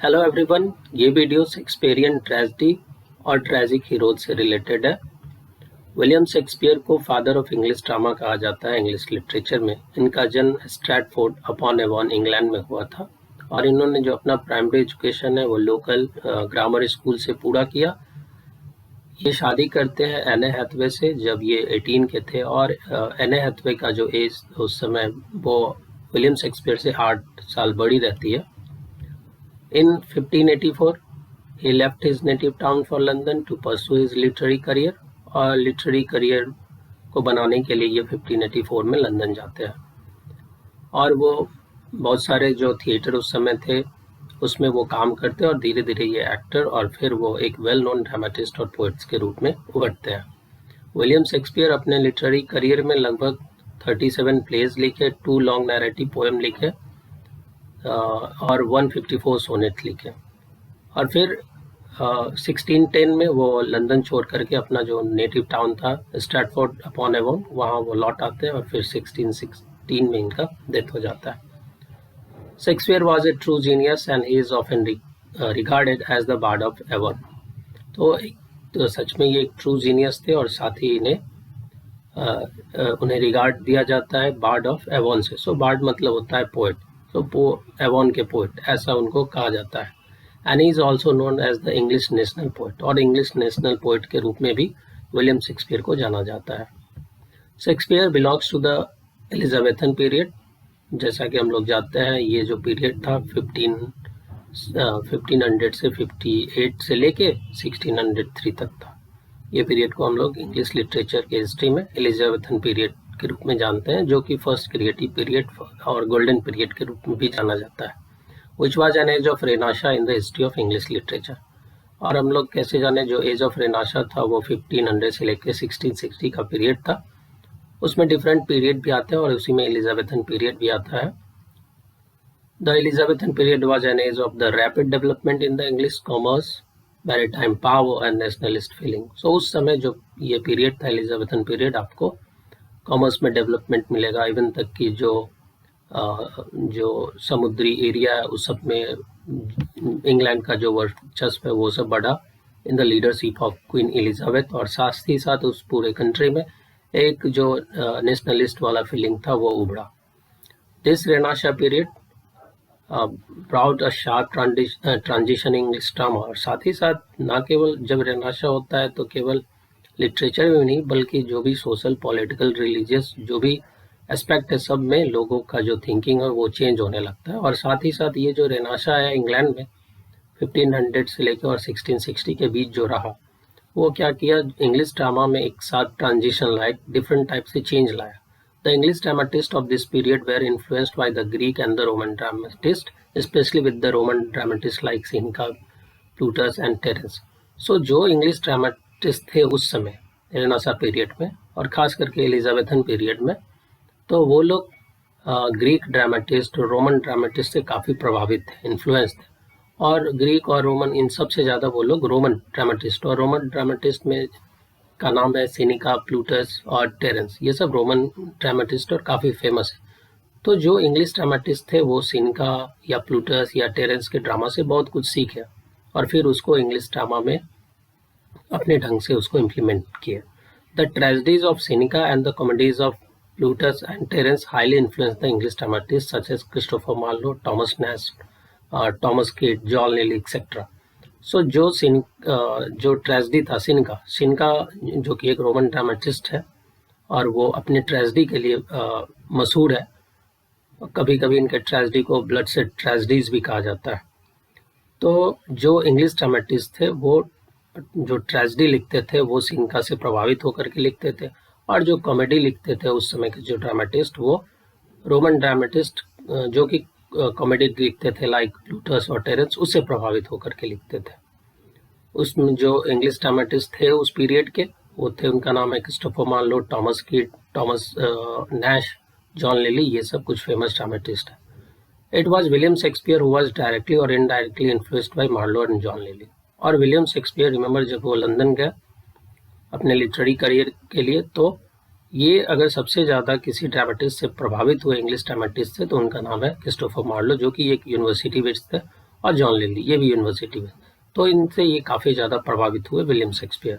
Hello everyone, ये video Shakespearean tragedy और tragic heroes से रिलेटेड है। विलियम शेक्सपियर को फादर ऑफ इंग्लिश ड्रामा कहा जाता है इंग्लिश लिटरेचर में। इनका जन्म स्ट्रैटफोर्ड अपॉन एवॉन इंग्लैंड में हुआ था और इन्होंने जो अपना प्राइमरी एजुकेशन है वो लोकल ग्रामर स्कूल से पूरा किया। ये शादी करते हैं एने हैथवे से जब ये 18 के थे और एने हैथवे का जो एज उस समय वो विलियम शेक्सपियर से 8 साल बड़ी रहती है। In 1584, he left his native town for London to pursue his literary career और लिटरेरी करियर को बनाने के लिए ये 1584 में लंदन जाते हैं और वो बहुत सारे जो थिएटर उस समय थे उसमें वो काम करते हैं और धीरे धीरे ये एक्टर और फिर वो एक वेल नोन ड्रामेटिस्ट और पोइट्स के रूप में उभरते हैं। विलियम शेक्सपियर अपने लिटरेरी करियर में लगभग 37 प्लेज लिखे, 2 लॉन्ग नैरेटिव पोएम लिखे और 154 सोनेट लिखे और फिर 1610 में वो लंदन छोड़ करके अपना जो नेटिव टाउन था स्ट्रैटफोर्ड अपॉन एवॉन वहाँ वो लौट आते हैं और फिर 1616 में इनका डेथ हो जाता है। Shakespeare was a true genius and he is often regarded as the bard of Avon. तो सच में ये एक ट्रू जीनियस थे और साथ ही उन्हें रिगार्ड दिया जाता है बार्ड ऑफ एवॉन से। सो बार्ड मतलब होता है पोएट, तो एवॉन के पोएट ऐसा उनको कहा जाता है। And he is also known as the English national poet और इंग्लिश नेशनल पोएट के रूप में भी विलियम शेक्सपियर को जाना जाता है। Shakespeare belongs to the Elizabethan period. जैसा कि हम लोग जानते हैं ये जो पीरियड था 1500 से 58 से लेके 1603 तक था। ये पीरियड को हम लोग इंग्लिश लिटरेचर के हिस्ट्री में एलिजाबेथन पीरियड के रूप में जानते हैं, जो कि फर्स्ट क्रिएटिव पीरियड और गोल्डन पीरियड के रूप में भी जाना जाता है। Which was an age of renaissance in the history of English literature. और हम लोग कैसे जाने, जो एज ऑफ रेनाशा था वो 1500 से लेकर 1660 का पीरियड था। उसमें डिफरेंट पीरियड भी आते हैं और उसी में एलिजाबेथन पीरियड भी आता है। The Elizabethan period was an age of the rapid development in the English commerce, maritime power and nationalist feeling. So उस समय जो ये पीरियड था एलिजाबेथन पीरियड, आपको कॉमर्स में डेवलपमेंट मिलेगा, इवन तक कि जो समुद्री एरिया है उस सब में इंग्लैंड का जो वर्चस्व है वो सब बढ़ा in the leadership of queen Elizabeth और साथ ही साथ उस पूरे कंट्री में एक जो नेशनलिस्ट वाला फीलिंग था वो उभरा। This renaissance period brought a sharp transition English drama. और साथ ही साथ ना केवल जब रेनाशा होता है तो केवल लिटरेचर में नहीं बल्कि जो भी सोशल, पॉलिटिकल, रिलीजियस जो भी एस्पेक्ट है सब में लोगों का जो थिंकिंग है वो चेंज होने लगता है। और साथ ही साथ ये जो रेनाशा है इंग्लैंड में 1500 से लेकर और 1660 के बीच जो रहा वो क्या किया, इंग्लिश ड्रामा में एक साथ ट्रांजिशन लाया, डिफरेंट टाइप से चेंज लाया। The English dramatist of this period were influenced by the Greek and the Roman dramatist, specially with the Roman dramatist like Seneca, Plautus and Terence. So जो English dramatist थे उस समय renaissance period में और खास करके Elizabethan period में, तो वो लोग ग्रीक ड्रामेटिस्ट, रोमन ड्रामेटिस्ट से काफ़ी प्रभावित थे, इन्फ्लुएंस थे। और ग्रीक और रोमन इन सब से ज़्यादा वो लोग रोमन ड्रामेटिस्ट, और रोमन ड्रामेटिस्ट में का नाम है सीनेका, प्लूटस और टेरेंस। ये सब रोमन ड्रामेटिस्ट और काफ़ी फेमस है। तो जो इंग्लिश ड्रामेटिस्ट थे वो सीनेका या प्लूटस या टेरेंस के ड्रामा से बहुत कुछ सीखे और फिर उसको इंग्लिश ड्रामा में अपने ढंग से उसको इम्प्लीमेंट किए। The tragedies of Seneca and the comedies of Plutus and Terence highly influenced the English dramatists such as Christopher Marlowe, Thomas Nash, Thomas Kyd, John Lyly, etc. So जो tragedy था सीनेका जो कि एक रोमन ड्रामेटिस्ट है और वो अपने tragedy के लिए मशहूर है। कभी कभी इनके ट्रेजेडी को ब्लड से ट्रेजेडीज भी कहा जाता है। तो जो इंग्लिश ड्रामेटिस्ट थे वो जो ट्रेजेडी लिखते थे वो सीनेका से प्रभावित होकर के लिखते थे और जो कॉमेडी लिखते थे उस समय के जो ड्रामेटिस्ट वो रोमन ड्रामेटिस्ट जो कि कॉमेडी लिखते थे लाइक प्लूटस और टेरेंस उससे प्रभावित होकर के लिखते थे। उसमें जो इंग्लिश ड्रामेटिस्ट थे उस पीरियड के वो थे, उनका नाम है Christopher Marlowe, Thomas Kyd, Thomas Nashe, John Lyly, ये सब कुछ फेमस ड्रामेटिस्ट है। It was William Shakespeare who was directly और indirectly influenced by Marlowe and John Lyly. और विलियम शेक्सपियर रिमेंबर जब वो लंदन गए अपने लिटरेरी करियर के लिए, तो ये अगर सबसे ज़्यादा किसी ड्रामेटिस्ट से प्रभावित हुए इंग्लिश ड्रामेटिस्ट से तो उनका नाम है क्रिस्टोफर मार्लो, जो कि एक यूनिवर्सिटी बेस्ड थे और जॉन लिली, ये भी यूनिवर्सिटी में। तो इनसे ये काफ़ी ज़्यादा प्रभावित हुए William Shakespeare.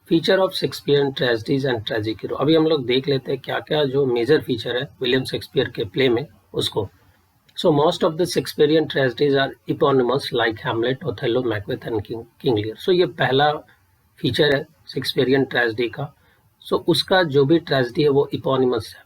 Feature of Shakespearean tragedies and tragic hero. अभी हम लोग देख लेते हैं क्या क्या जो मेजर फीचर है विलियम शेक्सपियर के प्ले में उसको। So most of the Shakespearean tragedies are eponymous like Hamlet, Othello, Macbeth and King Lear. So ये पहला फीचर है शेक्सपियरियन ट्रेजेडी का। उसका जो भी ट्रेजेडी है वो इपोनिमस है।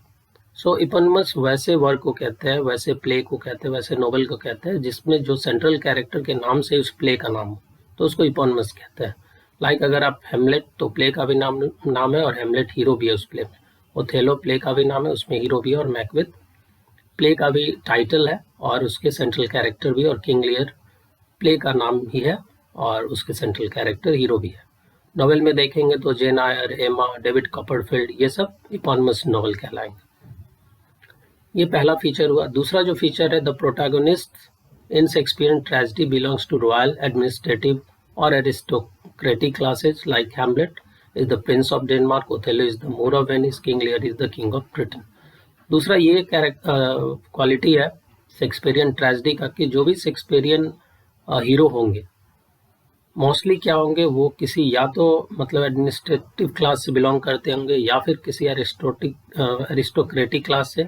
इपोनिमस वैसे वर्क को कहते हैं, वैसे प्ले को कहते हैं, वैसे नोवेल को कहते हैं जिसमें जो सेंट्रल कैरेक्टर के नाम से उस प्ले का नाम हो, तो उसको इपोनिमस कहते हैं। लाइक अगर आप हेमलेट, तो प्ले का भी नाम है और हेमलेट हीरो भी है उस प्ले में। ओथेलो प्ले का भी नाम है, उसमें हीरो भी है, और मैकबेथ प्ले का भी टाइटल है और उसके सेंट्रल कैरेक्टर भी, और किंग लियर प्ले का नाम भी है और उसके सेंट्रल कैरेक्टर हीरो भी है। नॉवेल में देखेंगे तो जेन आयर, एमा, डेविड कॉपरफील्ड, ये सब इपोनिमस नॉवेल कहलाएंगे। ये पहला फीचर हुआ। दूसरा जो फीचर है, the protagonist in Shakespearean tragedy belongs to royal, administrative और aristocratic classes like Hamlet is the prince of Denmark, Othello is the Moor of Venice, King Lear is the king of Britain. दूसरा ये quality है Shakespearean tragedy का कि जो भी Shakespearean hero होंगे mostly क्या होंगे, वो किसी या तो मतलब एडमिनिस्ट्रेटिव क्लास से बिलोंग करते होंगे या फिर किसी एरिस्टोक्रेटिक क्लास से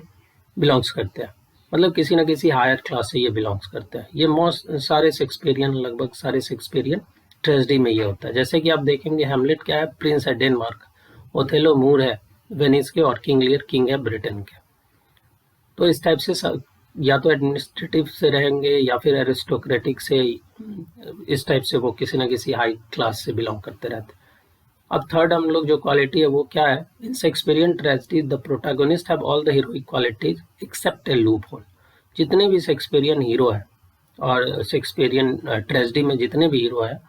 बिलोंग्स करते हैं, मतलब किसी न किसी हायर क्लास से ये बिलोंग्स करते हैं। ये मोस्ट सारे शेक्सपियरियन, लगभग सारे शेक्सपियरियन ट्रेजेडी में ये होता है। जैसे कि आप देखेंगे हेमलेट क्या है, प्रिंस है डेनमार्क, ओथेलो मूर है वेनिस के, और किंग लियर किंग है ब्रिटेन के। तो इस टाइप से या तो एडमिनिस्ट्रेटिव से रहेंगे या फिर एरिस्टोक्रेटिक से, इस टाइप से वो किसी न किसी हाई क्लास से बिलोंग करते रहते। अब थर्ड हम लोग जो क्वालिटी है वो क्या है, in Shakespearean tragedy the protagonist have all the heroic qualities except a loophole. जितने भी शेक्सपियरियन हीरो है और शेक्सपियरियन ट्रेजेडी में जितने भी हीरो है,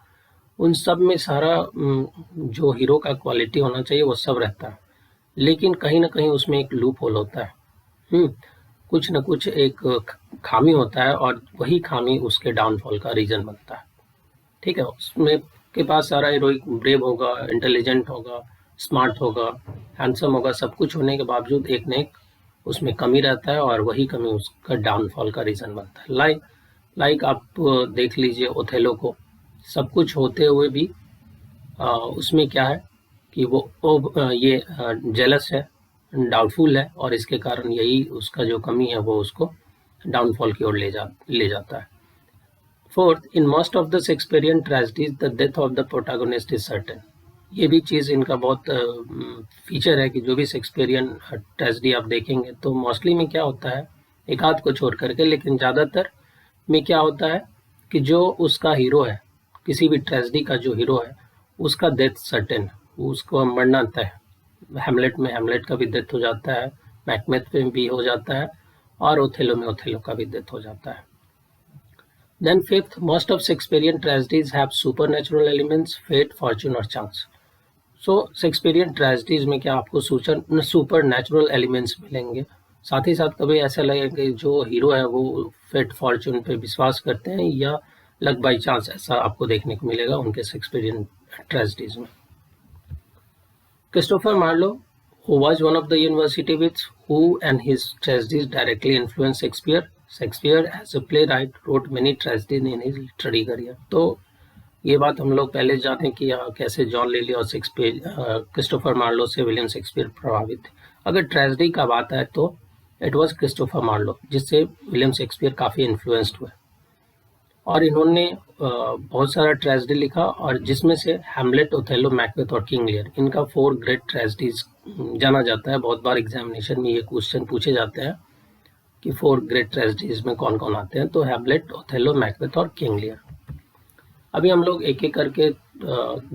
उन सब में सारा जो हीरो का क्वालिटी होना चाहिए वो सब रहता है, लेकिन कहीं ना कहीं उसमें एक लूप होल होता है। कुछ न कुछ एक खामी होता है और वही खामी उसके डाउनफॉल का रीजन बनता है। ठीक है, उसमें के पास सारा हीरोइक, ब्रेव होगा, इंटेलिजेंट होगा, स्मार्ट होगा, हैंडसम होगा, सब कुछ होने के बावजूद एक न एक उसमें कमी रहता है और वही कमी उसका डाउनफॉल का रीजन बनता है। लाइक आप देख लीजिए ओथेलो को, सब कुछ होते हुए भी उसमें क्या है कि वो ये जेलस है, डाउटफुल है, और इसके कारण यही उसका जो कमी है वो उसको डाउनफॉल की ओर ले जाता है। Fourth, in most of the Shakespearean tragedies the death of the protagonist is certain. ये भी चीज़ इनका बहुत फीचर है कि जो भी शेक्सपियरियन ट्रेजेडी आप देखेंगे तो मोस्टली में क्या होता है, एक आध को छोड़ करके, लेकिन ज़्यादातर में क्या होता है कि जो उसका हीरो है, किसी भी ट्रेजेडी का जो हीरो है उसका डेथ सर्टेन, उसको मरना तय है। हेमलेट में हेमलेट का भी डेथ हो जाता है, मैकबेथ में भी हो जाता है, और ओथेलो में ओथेलो का भी डेथ हो जाता है। Then fifth, most of Shakespearean tragedies have supernatural elements, fate, fortune और चांस। सो शेक्सपियरियन ट्रेजेडीज में क्या आपको सुपरनैचुरल एलिमेंट्स मिलेंगे, साथ ही साथ कभी ऐसा लगेगा कि जो हीरो है वो फेट, फॉर्चून पे विश्वास करते हैं या लक बाई चांस, ऐसा आपको देखने को मिलेगा उनके शेक्सपियरियन ट्रेजेडीज में। Christopher Marlowe, who was one of the university wits who and his tragedies directly influenced Shakespeare. Shakespeare as a playwright wrote many tragedies in his literary career. तो ये बात हम लोग पहले जाने कि कैसे जॉन लिली और क्रिस्टोफर मार्लो से विलियम शेक्सपियर प्रभावित थे। अगर ट्रेजेडी का बात है तो इट वाज क्रिस्टोफर मार्लो जिससे विलियम शेक्सपियर काफ़ी इन्फ्लुएंस्ड हुए, और इन्होंने बहुत सारा ट्रेजेडी लिखा, और जिसमें से हैमलेट, ओथेलो, मैकबेथ और किंग लियर, इनका 4 ग्रेट ट्रेजेडीज जाना जाता है। बहुत बार एग्जामिनेशन में ये क्वेश्चन पूछे जाते हैं कि 4 ग्रेट ट्रेजेडीज में कौन कौन आते हैं, तो हैमलेट, ओथेलो, मैकबेथ और किंग लियर। अभी हम लोग एक एक करके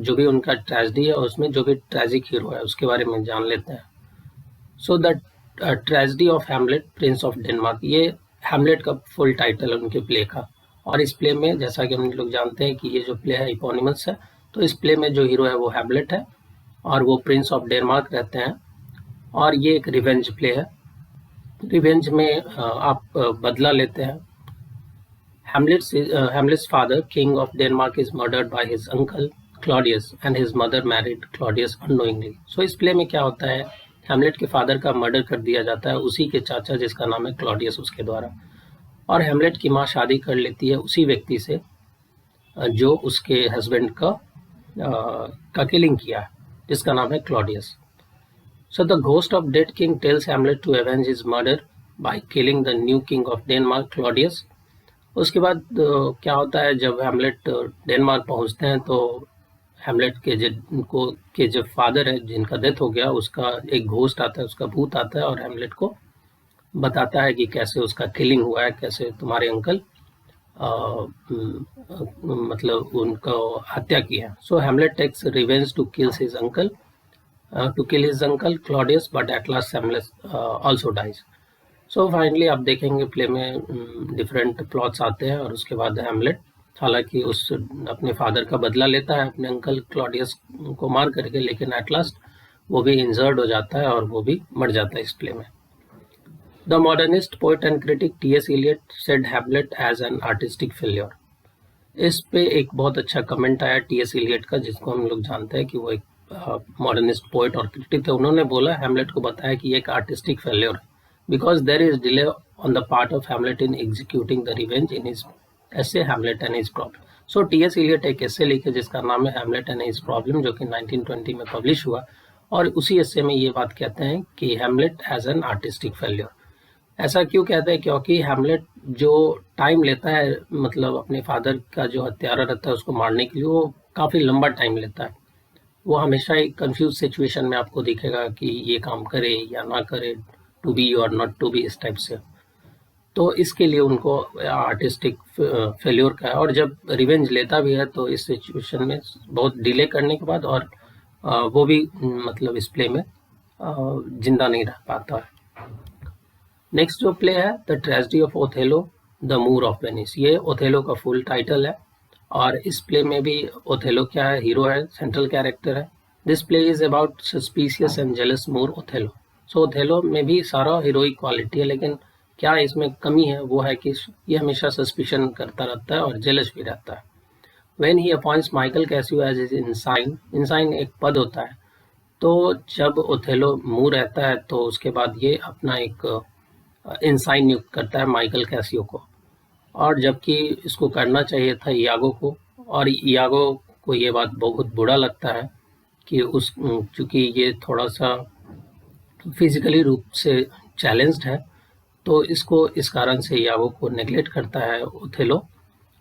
जो भी उनका ट्रेजेडी है उसमें जो भी ट्रेजिक हीरो है उसके बारे में जान लेते हैं। So the tragedy of Hamlet, Prince of Denmark, ये हैमलेट का फुल टाइटल है उनके प्ले का, और इस प्ले में जैसा कि हम लोग जानते हैं कि ये जो प्ले है इपोनिमस है, तो इस प्ले में जो हीरो है वो हैमलेट है और वो प्रिंस ऑफ डेनमार्क रहते हैं, और ये एक रिवेंज प्ले है। रिवेंज में आप बदला लेते हैं। Hamlet's father, king of Denmark, is murdered by his uncle Claudius, and his mother married Claudius unknowingly. So इस प्ले में क्या होता है, हैमलेट के फादर का मर्डर कर दिया जाता है उसी के चाचा जिसका नाम है क्लॉडियस, उसके द्वारा। और हेमलेट की माँ शादी कर लेती है उसी व्यक्ति से जो उसके हस्बैंड का किलिंग किया है, जिसका नाम है Claudius. So the ghost of dead king tells Hamlet to avenge his murder by killing the new king of Denmark Claudius. उसके बाद क्या होता है, जब हेमलेट डेनमार्क पहुंचते हैं तो हेमलेट के जो फादर है जिनका डेथ हो गया, उसका एक घोस्ट आता है, उसका भूत आता है और हेमलेट को बताता है कि कैसे उसका किलिंग हुआ है, कैसे तुम्हारे अंकल मतलब उनको हत्या किया। So Hamlet takes revenge to kill his uncle Claudius, but at last Hamlet also dies. So finally आप देखेंगे प्ले में डिफरेंट प्लॉट्स आते हैं और उसके बाद हेमलेट हालांकि उस अपने फादर का बदला लेता है अपने अंकल क्लॉडियस को मार करके, लेकिन एट लास्ट वो भी इंजर्ड हो जाता है और वो भी मर जाता है इस प्ले में। The modernist poet and critic T S. Eliot said Hamlet as an artistic failure. इस पे एक बहुत अच्छा कमेंट आया टी.एस. एलियट का, जिसको हम लोग जानते हैं कि वो एक मॉडर्निस्ट पोएट और क्रिटिक थे। उन्होंने बोला, हैमलेट को बताया कि ये एक आर्टिस्टिक फेलियर है, because there is delay on the part of Hamlet in executing the revenge in his essay Hamlet and his problem. So T S. Eliot एक ऐसे लिखे जिसका नाम है हैमलेट एंड हिज प्रॉब्लम, जो कि 1920 में पब्लिश हुआ, और उसी ऐसे में ये बात कहते हैं कि Hamlet as an artistic failure. ऐसा क्यों कहते हैं? क्योंकि हैमलेट जो टाइम लेता है, मतलब अपने फादर का जो हत्यारा रहता है उसको मारने के लिए, वो काफ़ी लंबा टाइम लेता है। वो हमेशा एक कंफ्यूज सिचुएशन में आपको दिखेगा कि ये काम करे या ना करे, टू बी और नॉट टू बी, इस टाइप से। तो इसके लिए उनको आर्टिस्टिक फेल्योर का है, और जब रिवेंज लेता भी है तो इस सिचुएशन में बहुत डिले करने के बाद, और वो भी मतलब इस प्ले में जिंदा नहीं रह पाता है। नेक्स्ट जो प्ले है, the tragedy of Othello the Moor of Venice, ये ओथेलो का फुल टाइटल है, और इस प्ले में भी ओथेलो क्या है, हीरो है, सेंट्रल कैरेक्टर है। This play is about suspicious and jealous Moor Othello. So Othello में भी सारा हीरोइक क्वालिटी है, लेकिन क्या इसमें कमी है, वो है कि ये हमेशा सस्पिशन करता रहता है और जेलस भी रहता है। When he appoints Michael Cassio as is ensign, ensign एक पद होता है, तो जब ओथेलो मूर रहता है तो उसके बाद ये अपना एक इंसाइन नियुक्त करता है माइकल कैसियो को, और जबकि इसको करना चाहिए था इयागो को, और इयागो को ये बात बहुत बुरा लगता है कि चूँकि ये थोड़ा सा फिजिकली रूप से चैलेंज्ड है, तो इसको इस कारण से इयागो को नेग्लेक्ट करता है ओथेलो,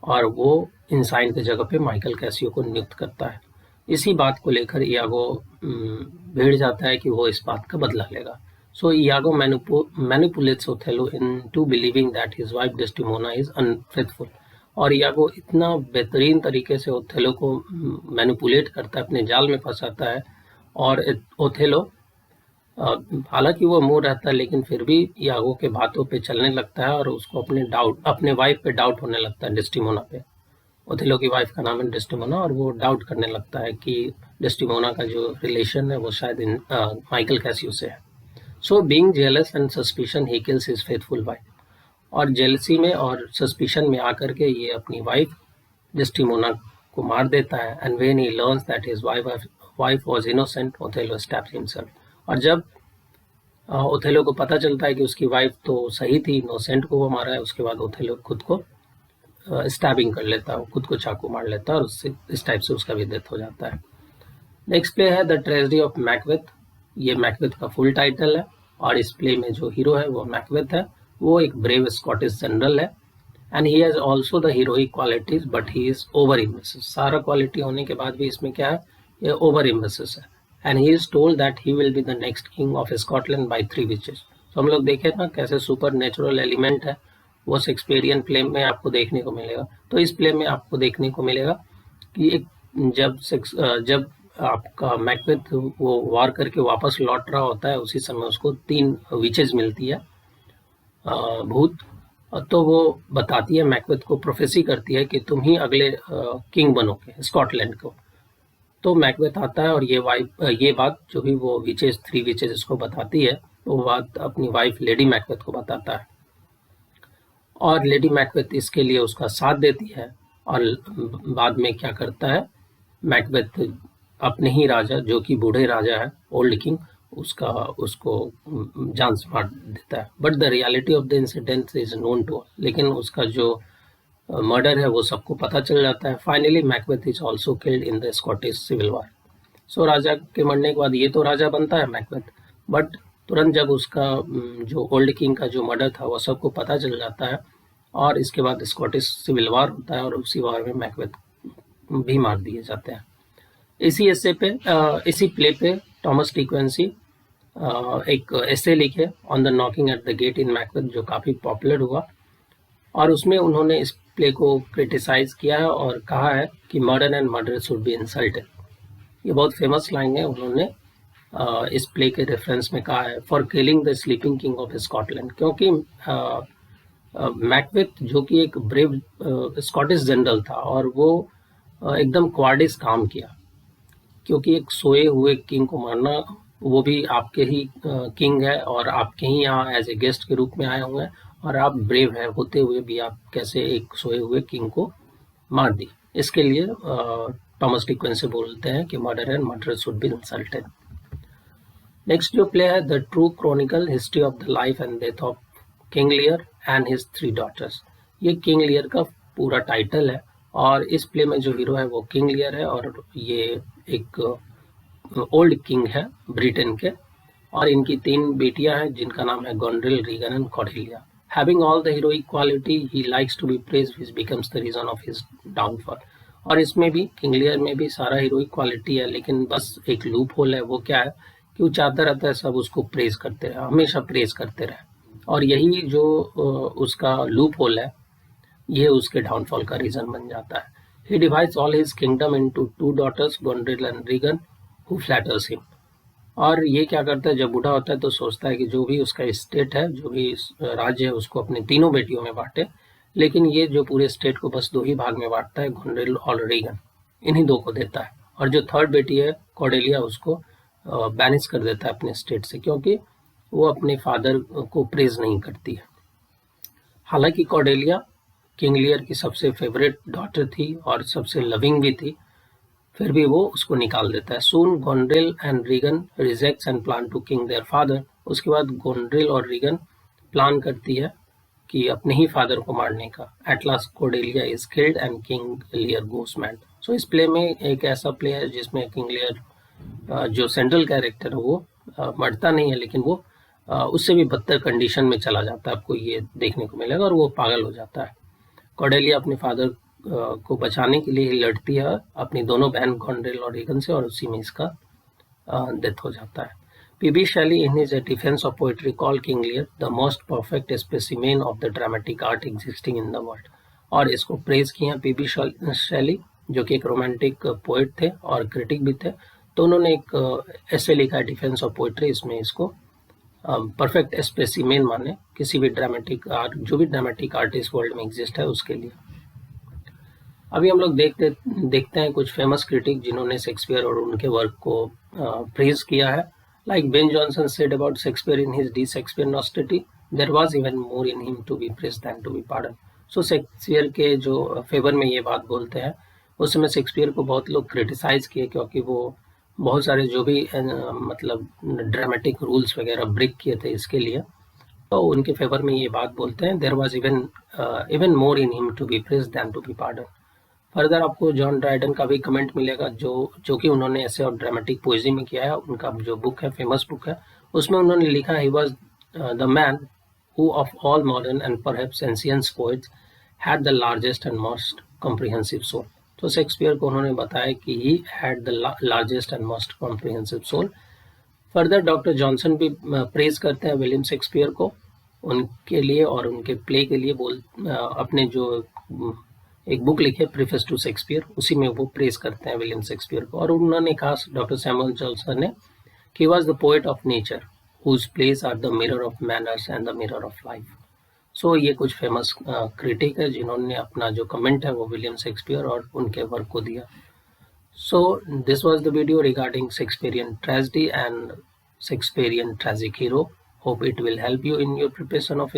और वो इंसाइन की जगह पे माइकल कैसियो को नियुक्त करता है। इसी बात को लेकर इयागो भिड़ जाता है कि वो इस बात का बदला लेगा। So Iago manipulates Othello into believing that his wife Desdemona is unfaithful. और इयागो इतना बेहतरीन तरीके से ओथेलो को मैनिपुलेट करता है, अपने जाल में फंसाता है, और ओथेलो हालांकि वो मूड रहता है, लेकिन फिर भी इयागो के बातों पे चलने लगता है और उसको अपने वाइफ पे डाउट होने लगता है, डेस्टिमोना पे। ओथेलो की वाइफ का नाम है डेस्टिमोना, और वो डाउट करने लगता है कि डेस्टिमोना का जो रिलेशन है वो शायद माइकल कैसियो से है। So being jealous and suspicion he kills his faithful wife, और जेलसी में और सस्पिशन में आकर के ये अपनी वाइफ डेस्टिमोना को मार देता है। And when he learns that his wife was innocent, Othello stabs himself. और जब ओथेलो को पता चलता है कि उसकी वाइफ तो सही थी, इनोसेंट को वो मारा है, उसके बाद ओथेलो खुद को स्टैबिंग कर लेता है, खुद को चाकू मार लेता है, और उससे इस टाइप से उसका भी डेथ हो जाता है। नेक्स्ट प्ले है द ट्रेजेडी ऑफ मैकबेथ। ये मैकबेथ का फुल टाइटल है, और इस प्ले में जो हीरो है वो मैकबेथ है। वो एक ब्रेव स्कॉटिश जनरल है, and he has also the heroic qualities, but he is over ambitious. सारा क्वालिटी होने के बाद भी इसमें क्या है, ये ओवर एम्बिशियस है। And he is told that he will be the next king of Scotland by 3 witches. तो हम लोग देखे ना कैसे सुपर नेचुरल एलिमेंट है, वो शेक्सपियरियन प्ले में आपको देखने को मिलेगा। तो इस प्ले में आपको देखने को मिलेगा कि एक जब आपका मैकबेथ वो वार करके वापस लौट रहा होता है, उसी समय उसको 3 विचेज मिलती है, भूत। तो वो बताती है, मैकबेथ को प्रोफेसी करती है कि तुम ही अगले किंग बनोगे स्कॉटलैंड को। तो मैकबेथ आता है और ये बात जो भी वो विचेज 3 विचेज इसको बताती है, वो बात अपनी वाइफ लेडी मैकबेथ को बताता है, और लेडी मैकबेथ इसके लिए उसका साथ देती है। और बाद में क्या करता है, मैकबेथ अपने ही राजा, जो कि बूढ़े राजा है, ओल्ड किंग, उसको जान से मार देता है। But the reality of the incident is known to all, लेकिन उसका जो मर्डर है वो सबको पता चल जाता है। Finally Macbeth is also killed in the Scottish civil war. So राजा के मरने के बाद ये तो राजा बनता है मैकबेथ, बट तुरंत जब उसका जो ओल्ड किंग का जो मर्डर था वो सबको पता चल जाता है, और इसके बाद स्कॉटिश सिविल वॉर होता है और उसी वॉर में मैकबेथ भी मार दिए जाते हैं। इसी प्ले पे थॉमस डी क्विंसी एक एसे लिखे on the knocking at the get in Macbeth, जो काफ़ी पॉपुलर हुआ, और उसमें उन्होंने इस प्ले को क्रिटिसाइज किया है और कहा है कि murder and murder should be insulted. ये बहुत फेमस लाइन है, उन्होंने इस प्ले के रेफरेंस में कहा है, for killing the sleeping king of Scotland, क्योंकि मैकबेथ जो कि एक ब्रेव स्कॉटिश जनरल था और वो एकदम क्वार्डिस काम किया, क्योंकि एक सोए हुए किंग को मारना, वो भी आपके ही किंग है और आपके ही यहाँ एज ए गेस्ट के रूप में आए हुए हैं, और आप ब्रेव है होते हुए भी आप कैसे एक सोए हुए किंग को मार दी। इसके लिए थॉमस डी क्विंसी बोलते हैं कि murder and murder should be insulted. Next जो प्ले है the true chronicle history of the life and death of King Lear and his 3 daughters. ये किंग लियर का पूरा टाइटल है, और इस प्ले में जो हीरो है वो किंग लियर है, और ये एक ओल्ड किंग है ब्रिटेन के, और इनकी 3 बेटियां हैं जिनका नाम है Goneril, Regan and Cordelia. Having all the heroic quality, he likes to be praised, which becomes the reason of his downfall. और इसमें भी किंग लियर में भी सारा हीरोइक क्वालिटी है, लेकिन बस एक लूप होल है, वो क्या है कि वो चाहता रहता है सब उसको प्रेज करते रहे, हमेशा प्रेज करते रहे, और यही जो उसका लूप होल है ये उसके डाउनफॉल का रीजन बन जाता है। He divides all his kingdom into 2 daughters, Gondril and Regan, who flatters him. और ये क्या करता है, जब बूढ़ा होता है तो सोचता है कि जो भी उसका स्टेट है, जो भी राज्य है, उसको अपनी 3 बेटियों में बांटे, लेकिन ये जो पूरे स्टेट को बस 2 ही भाग में बांटता है, गोंड्रिल और रीगन, इन्हीं 2 को देता है, और जो 3rd बेटी है कॉर्डेलिया उसको बैनिश कर देता है अपने स्टेट से, क्योंकि वो अपने फादर को प्रेज नहीं करती है। हालांकि कॉर्डेलिया किंग लियर की सबसे फेवरेट डॉटर थी और सबसे लविंग भी थी, फिर भी वो उसको निकाल देता है। Soon Goneril and Regan rejects and plan to king their father. उसके बाद गोंड्रिल और रीगन प्लान करती है कि अपने ही फादर को मारने का। At last Cordelia is killed and King Lear goes mad. So इस प्ले में एक ऐसा प्ले है जिसमें किंग लियर जो सेंट्रल कैरेक्टर है वो मरता नहीं है, लेकिन वो उससे भी बदतर कंडीशन में चला जाता है, आपको ये देखने को मिलेगा, और वो पागल हो जाता है। कॉर्डेलिया अपने फादर को बचाने के लिए लड़ती है अपनी दोनों बहन गोंड्रिल और रीगन से, और उसी में इसका डेथ हो जाता है। PB Shelley in his defence of poetry call King Lear the most perfect specimen of the dramatic art existing in the world, और इसको प्रेज किए हैं पीबी शैली, जो कि एक रोमांटिक पोएट थे और क्रिटिक भी थे। तो उन्होंने एक ऐसे लिखा है डिफेंस ऑफ पोएट्री, इसमें इसको परफेक्ट स्पेसिमेन माने किसी भी ड्रामेटिक आर्ट, जो भी ड्रामेटिक आर्टिस्ट वर्ल्ड में एग्जिस्ट है उसके लिए। अभी हम लोग देखते हैं कुछ फेमस क्रिटिक जिन्होंने शेक्सपियर और उनके वर्क को प्रेज किया है। Like Ben Jonson said about Shakespeare in his De Shakespeare Nostrati, there was even more in him to be praised than to be pardon. So Shakespeare के जो favour में ये बात बोलते हैं, उस समय शेक्सपियर को बहुत लोग क्रिटिसाइज किए, क्योंकि वो बहुत सारे जो भी मतलब ड्रामेटिक रूल्स वगैरह ब्रेक किए थे इसके लिए, तो उनके फेवर में ये बात बोलते हैं, there was even more in him to be praised than to be pardon. Further आपको जॉन ड्राइडन का भी कमेंट मिलेगा, जो कि उन्होंने ऐसे और ड्रामेटिक पोएजी में किया है। उनका जो बुक है, फेमस बुक है, उसमें उन्होंने लिखा ही was the man who of all modern and perhaps ancient poets had the largest and most comprehensive soul. तो शेक्सपियर को उन्होंने बताया कि he had the largest and most comprehensive soul. Further doctor Johnson भी प्रेज करते हैं William Shakespeare को उनके लिए और उनके प्ले के लिए। अपने जो एक बुक लिखे प्रीफेस टू शेक्सपियर, उसी में वो प्रेज करते हैं विलियम शेक्सपियर को, और उन्होंने कहा डॉक्टर सैमुअल जॉनसन ने कि he was the poet of nature whose plays are the mirror of manners and the mirror of life. So ये कुछ फेमस क्रिटिक है जिन्होंने अपना जो कमेंट है वो विलियम शेक्सपियर और उनके वर्क को दिया। So this was the video regarding Shakespearean tragedy and Shakespearean tragic hero. Hope it will help you in your preparation of